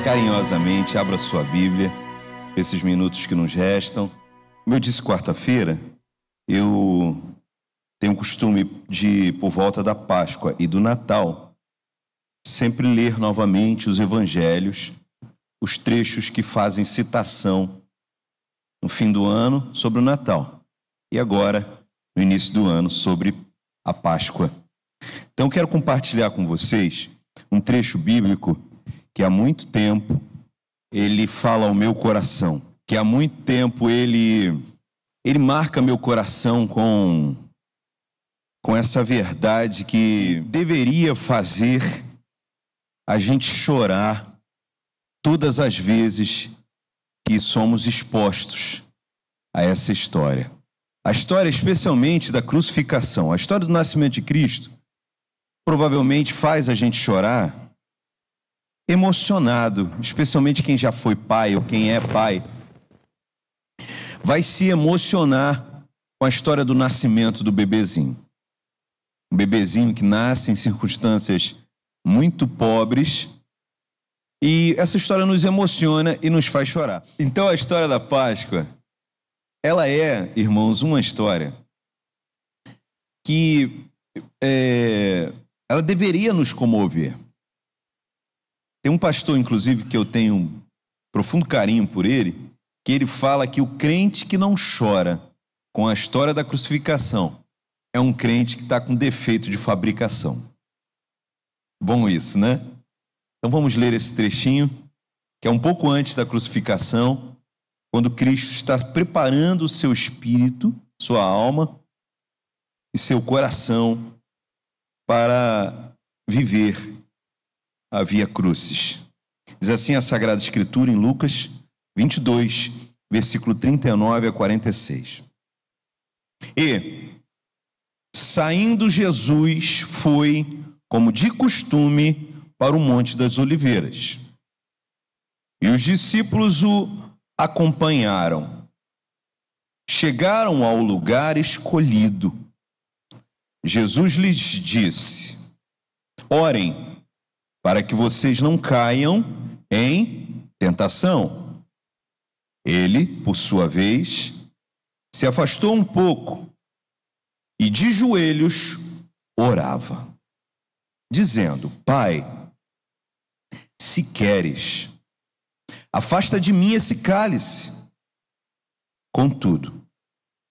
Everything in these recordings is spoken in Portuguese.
carinhosamente, abra sua Bíblia, esses minutos que nos restam. Como eu disse quarta-feira, eu tenho o costume de, por volta da Páscoa e do Natal, sempre ler novamente os evangelhos, os trechos que fazem citação no fim do ano sobre o Natal e agora, no início do ano, sobre a Páscoa. Então, quero compartilhar com vocês um trecho bíblico que há muito tempo ele fala ao meu coração, que há muito tempo ele marca meu coração com essa verdade que deveria fazer a gente chorar todas as vezes que somos expostos a essa história. A história especialmente da crucificação, a história do nascimento de Cristo, provavelmente faz a gente chorar emocionado, especialmente quem já foi pai ou quem é pai, vai se emocionar com a história do nascimento do bebezinho. Um bebezinho que nasce em circunstâncias muito pobres, e essa história nos emociona e nos faz chorar. Então a história da Páscoa, ela é, irmãos, uma história que ela deveria nos comover. Tem um pastor, inclusive, que eu tenho um profundo carinho por ele, que ele fala que o crente que não chora com a história da crucificação é um crente que está com defeito de fabricação. Bom isso, né? Então vamos ler esse trechinho, que é um pouco antes da crucificação, quando Cristo está preparando o seu espírito, sua alma e seu coração para viver a Via Crucis. Diz assim a Sagrada Escritura em Lucas 22, versículo 39 a 46. E, saindo Jesus, foi, como de costume, para o Monte das Oliveiras. E os discípulos o acompanharam. Chegaram ao lugar escolhido. Jesus lhes disse: orem, para que vocês não caiam em tentação. Ele, por sua vez, se afastou um pouco e de joelhos orava, dizendo: Pai, se queres, afasta de mim esse cálice. Contudo,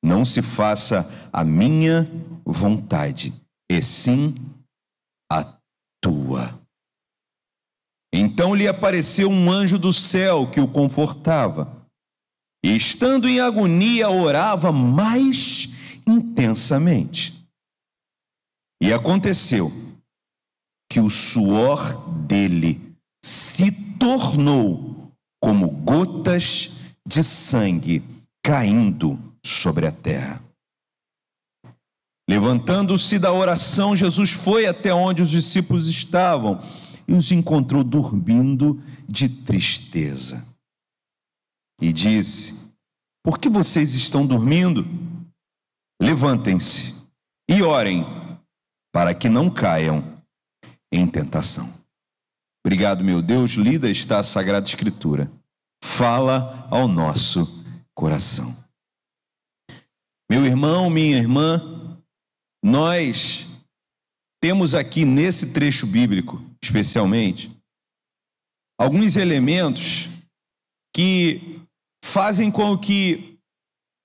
não se faça a minha vontade, e sim a tua. Então lhe apareceu um anjo do céu que o confortava, e estando em agonia orava mais intensamente. E aconteceu que o suor dele se tornou como gotas de sangue caindo sobre a terra. Levantando-se da oração, Jesus foi até onde os discípulos estavam e os encontrou dormindo de tristeza. E disse: por que vocês estão dormindo? Levantem-se e orem, para que não caiam em tentação. Obrigado, meu Deus, lida está a Sagrada Escritura. Fala ao nosso coração. Meu irmão, minha irmã, nós temos aqui nesse trecho bíblico, especialmente, alguns elementos que fazem com que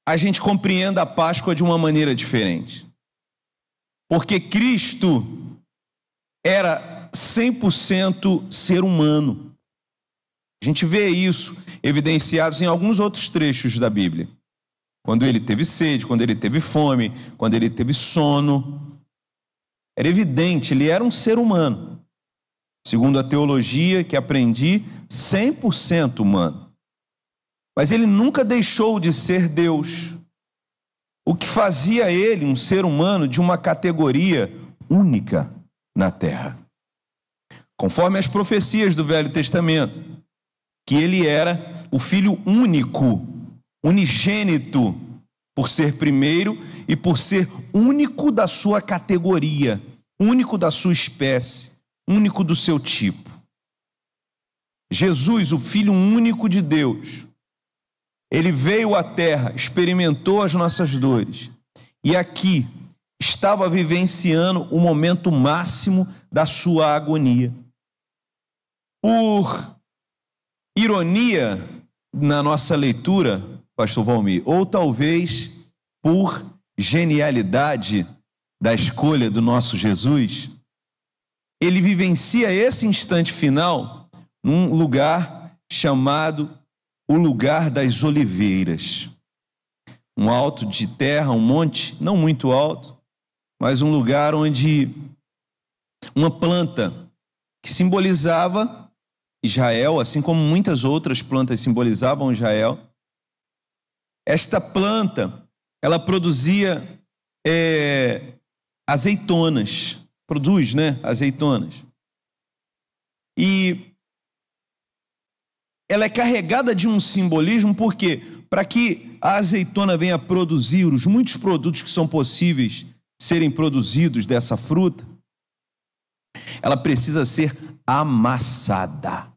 a gente compreenda a Páscoa de uma maneira diferente. Porque Cristo era 100% ser humano. A gente vê isso evidenciado em alguns outros trechos da Bíblia. Quando ele teve sede, quando ele teve fome, quando ele teve sono. Era evidente, ele era um ser humano. Segundo a teologia que aprendi, 100% humano. Mas ele nunca deixou de ser Deus. O que fazia ele um ser humano de uma categoria única na terra. Conforme as profecias do Velho Testamento, que ele era o filho único, unigênito, por ser primeiro e por ser único da sua categoria, único da sua espécie, único do seu tipo. Jesus, o Filho único de Deus, ele veio à terra, experimentou as nossas dores e aqui estava vivenciando o momento máximo da sua agonia. Por ironia na nossa leitura, pastor Valmir, ou talvez por genialidade da escolha do nosso Jesus, ele vivencia esse instante final num lugar chamado o lugar das oliveiras. Um alto de terra, um monte, não muito alto, mas um lugar onde uma planta que simbolizava Israel, assim como muitas outras plantas simbolizavam Israel. Esta planta, ela produzia azeitonas, produz, né, azeitonas. E ela é carregada de um simbolismo, porque para que a azeitona venha produzir os muitos produtos que são possíveis serem produzidos dessa fruta, ela precisa ser amassada,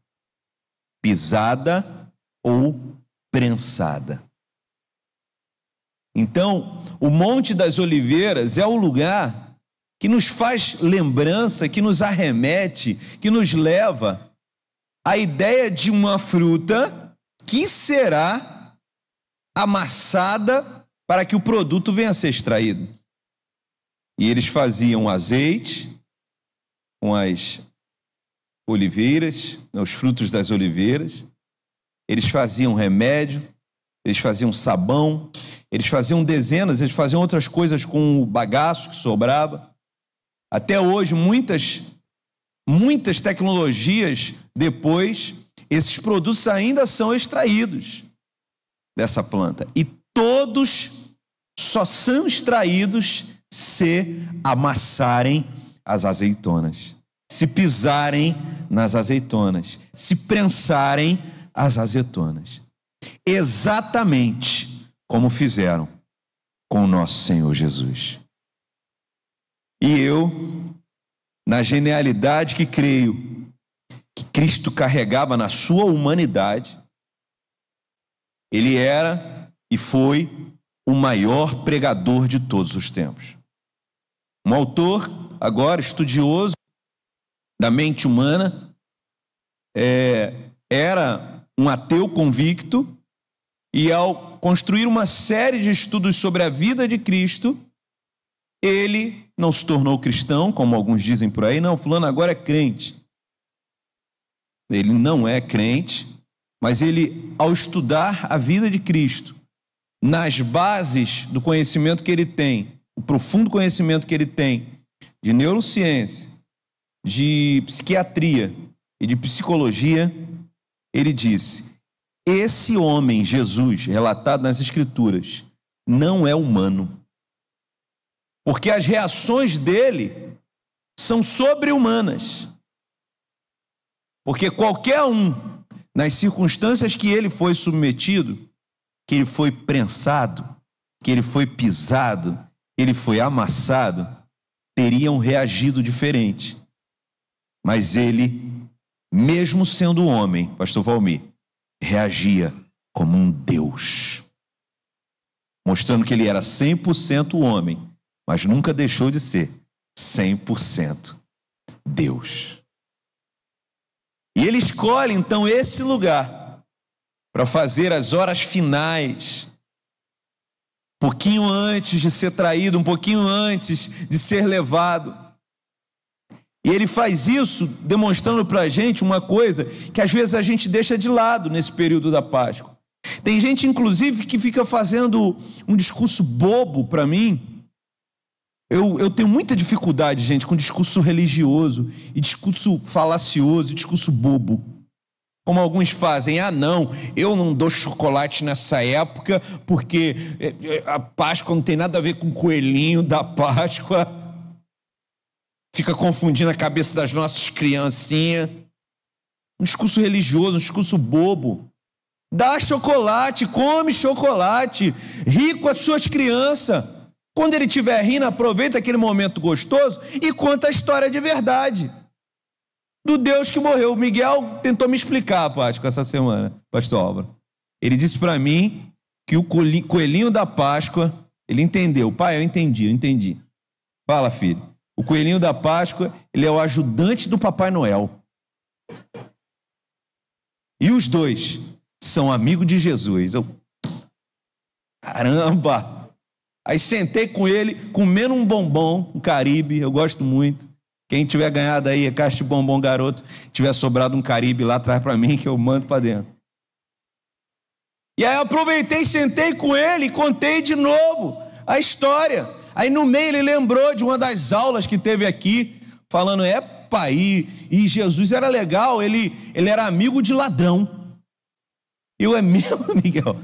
pisada ou prensada. Então, o Monte das Oliveiras é o lugar que nos faz lembrança, que nos arremete, que nos leva à ideia de uma fruta que será amassada para que o produto venha a ser extraído. E eles faziam azeite com as oliveiras, os frutos das oliveiras, eles faziam remédio, eles faziam sabão, eles faziam dezenas, eles faziam outras coisas com o bagaço que sobrava. Até hoje, muitas tecnologias depois, esses produtos ainda são extraídos dessa planta. E todos só são extraídos se amassarem as azeitonas, se pisarem nas azeitonas, se prensarem as azeitonas. Exatamente como fizeram com o nosso Senhor Jesus. E eu, na genialidade que creio que Cristo carregava na sua humanidade, ele era e foi o maior pregador de todos os tempos. Um autor, agora estudioso da mente humana, era um ateu convicto, e ao construir uma série de estudos sobre a vida de Cristo, ele não se tornou cristão, como alguns dizem por aí, não, fulano agora é crente. Ele não é crente, mas ele, ao estudar a vida de Cristo, nas bases do conhecimento que ele tem, o profundo conhecimento que ele tem de neurociência, de psiquiatria e de psicologia, ele disse: esse homem, Jesus, relatado nas Escrituras, não é humano. Porque as reações dele são sobre-humanas. Porque qualquer um, nas circunstâncias que ele foi submetido, que ele foi prensado, que ele foi pisado, que ele foi amassado, teriam reagido diferente. Mas ele, mesmo sendo homem, pastor Valmir, reagia como um Deus, mostrando que ele era 100% homem, mas nunca deixou de ser 100% Deus. E ele escolhe então esse lugar para fazer as horas finais, um pouquinho antes de ser traído, um pouquinho antes de ser levado. E ele faz isso demonstrando para a gente uma coisa que às vezes a gente deixa de lado nesse período da Páscoa. Tem gente, inclusive, que fica fazendo um discurso bobo para mim. Eu tenho muita dificuldade, gente, com discurso religioso, e discurso falacioso, e discurso bobo. Como alguns fazem: ah, não, eu não dou chocolate nessa época, porque a Páscoa não tem nada a ver com o coelhinho da Páscoa. Fica confundindo a cabeça das nossas criancinhas. Um discurso religioso, um discurso bobo. Dá chocolate, come chocolate, ri com as suas crianças. Quando ele estiver rindo, aproveita aquele momento gostoso e conta a história de verdade. do Deus que morreu. O Miguel tentou me explicar a Páscoa essa semana, pastor Álvaro. Ele disse para mim que o coelhinho da Páscoa, ele entendeu. Pai, eu entendi. Fala, filho. O coelhinho da Páscoa, ele é o ajudante do Papai Noel. E os dois são amigos de Jesus. Caramba! Aí sentei com ele, comendo um bombom, um Caribe, eu gosto muito. Quem tiver ganhado aí, caixa de bombom garoto, tiver sobrado um Caribe lá, traz para mim que eu mando para dentro. E aí eu aproveitei, sentei com ele e contei de novo a história. Aí no meio ele lembrou de uma das aulas que teve aqui, falando, pai, e Jesus era legal, ele era amigo de ladrão. Eu, é mesmo, Miguel?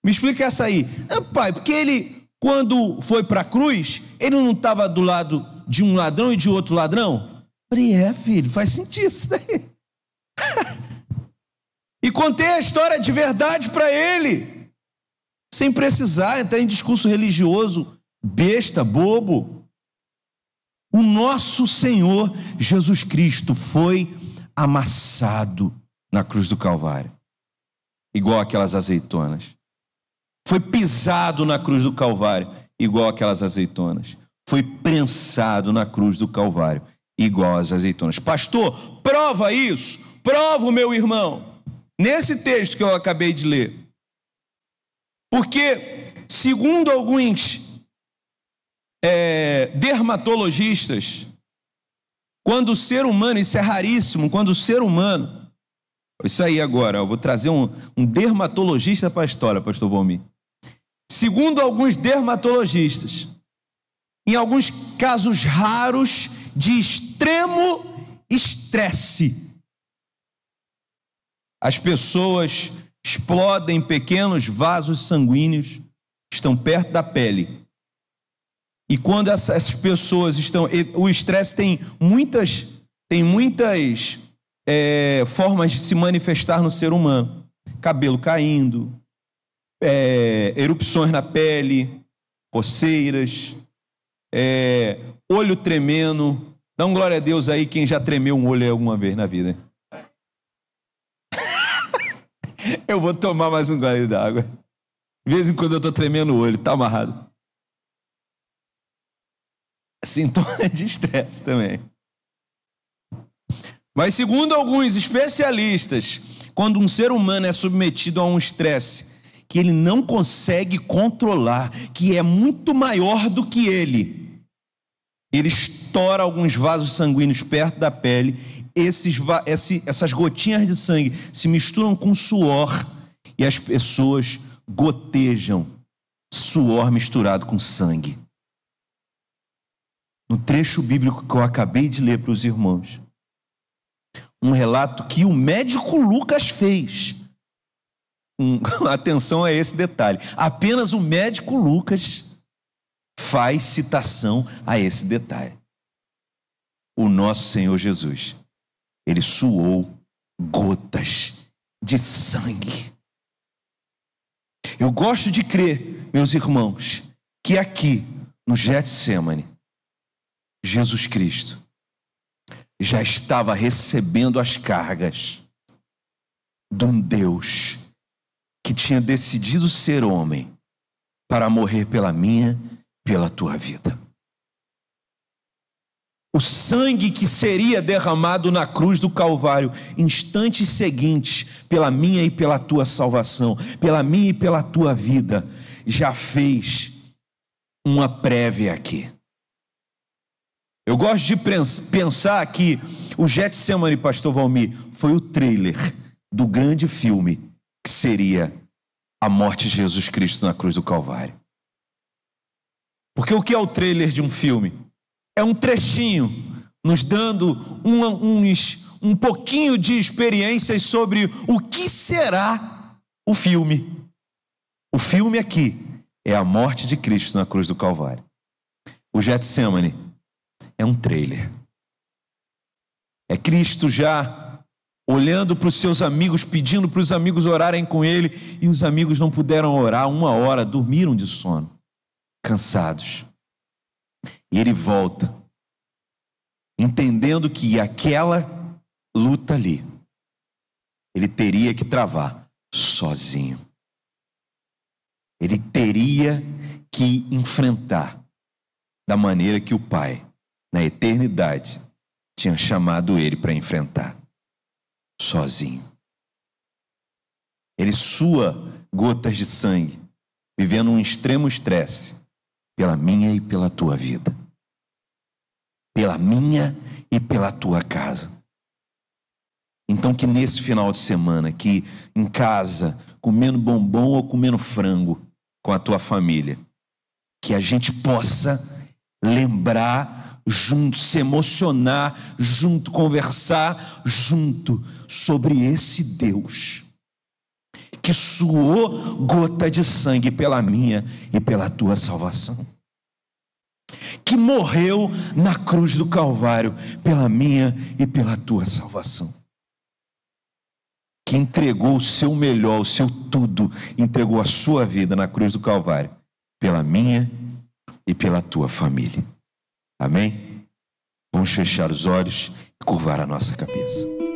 Me explica essa aí. Pai, porque ele, quando foi para a cruz, ele não estava do lado de um ladrão e de outro ladrão? Eu falei, filho, faz sentido isso daí. E contei a história de verdade para ele, sem precisar entrar em discurso religioso, besta, bobo. O nosso Senhor Jesus Cristo foi amassado na cruz do Calvário, igual aquelas azeitonas. Foi pisado na cruz do Calvário, igual aquelas azeitonas. Foi prensado na cruz do Calvário, igual as azeitonas. Pastor, prova isso. Prova, meu irmão. Nesse texto que eu acabei de ler. Porque, segundo alguns dermatologistas, quando o ser humano, isso é raríssimo, quando o ser humano, isso aí agora, eu vou trazer um dermatologista para a história, pastor Valmir. Segundo alguns dermatologistas, em alguns casos raros de extremo estresse, as pessoas explodem pequenos vasos sanguíneos que estão perto da pele. E quando essas pessoas estão... O estresse tem muitas formas de se manifestar no ser humano. Cabelo caindo, erupções na pele, coceiras, olho tremendo. Dá um glória a Deus aí quem já tremeu um olho alguma vez na vida. Eu vou tomar mais um gole d'água. De vez em quando eu estou tremendo o olho, está amarrado. Sintoma de estresse também. Mas segundo alguns especialistas, quando um ser humano é submetido a um estresse que ele não consegue controlar, que é muito maior do que ele estoura alguns vasos sanguíneos perto da pele. Essas gotinhas de sangue se misturam com suor e as pessoas gotejam suor misturado com sangue. No trecho bíblico que eu acabei de ler para os irmãos, um relato que o médico Lucas fez. Atenção a esse detalhe. Apenas o médico Lucas faz citação a esse detalhe. O nosso Senhor Jesus, ele suou gotas de sangue. Eu gosto de crer, meus irmãos, que aqui no Getsêmani, Jesus Cristo já estava recebendo as cargas de um Deus que tinha decidido ser homem para morrer pela minha, pela tua vida. O sangue que seria derramado na cruz do Calvário, instantes seguintes, pela minha e pela tua salvação, pela minha e pela tua vida, já fez uma prévia aqui. Eu gosto de pensar que o Getsêmani, pastor Valmir, foi o trailer do grande filme que seria a morte de Jesus Cristo na cruz do Calvário. Porque o que é o trailer de um filme? É um trechinho nos dando um pouquinho de experiências sobre o que será o filme. O filme aqui é a morte de Cristo na cruz do Calvário. O Getsêmani é um trailer. É Cristo já olhando para os seus amigos, pedindo para os amigos orarem com ele, e os amigos não puderam orar 1 hora, dormiram de sono, cansados. E ele volta, entendendo que aquela luta ali, ele teria que travar sozinho. Ele teria que enfrentar da maneira que o Pai, na eternidade, tinha chamado ele para enfrentar, sozinho. Ele sua gotas de sangue, vivendo um extremo estresse, pela minha e pela tua vida, pela minha e pela tua casa. Então que nesse final de semana, que em casa, comendo bombom ou comendo frango com a tua família, que a gente possa lembrar junto, se emocionar junto, conversar junto sobre esse Deus que suou gota de sangue pela minha e pela tua salvação, que morreu na cruz do Calvário pela minha e pela tua salvação, que entregou o seu melhor, o seu tudo, entregou a sua vida na cruz do Calvário pela minha e pela tua família. Amém? Vamos fechar os olhos e curvar a nossa cabeça.